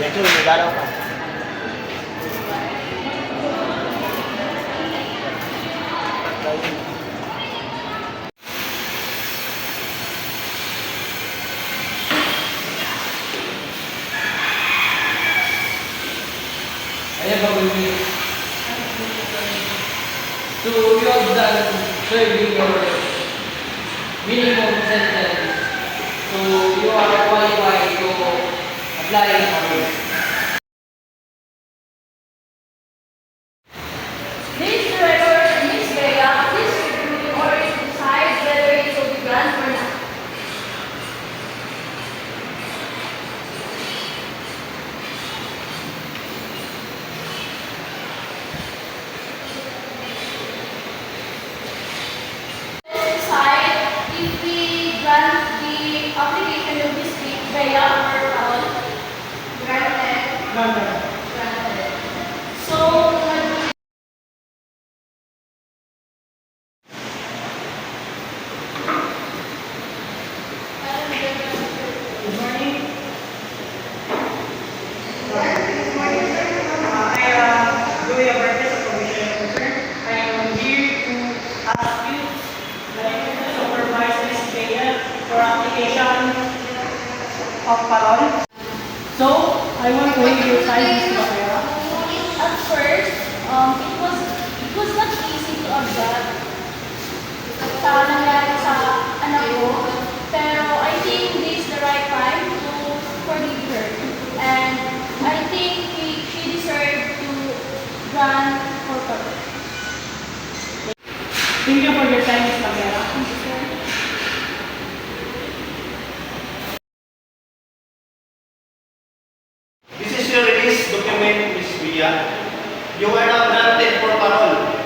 Medyo nagalaw ka. Ayan ba with So you have done serving your minimum sentence. So you are qualified to apply in parole. This director and Ms. Vega, please review in order to decide whether it will be granted or not. Let's decide if we grant the application of Ms. Vega or parole. Granted. Granted. So, Good morning. Julia Marquez of Commission Officer. I am here to ask you to supervise Ms. Bea for application of parole. So, I want to hear your side, Ms. Bacera. At first, it was not easy to adapt sa nangyari sa anak ko. Pero I think this is the right time to forgive her. And I think she deserved to grant for parole. Thank you for your time, Ms. Bacera. Thank you, sir. This is your release document, Ms. Bia. You are now granted for parole,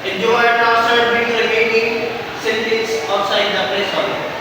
and you are now serving remaining sentence outside the prison.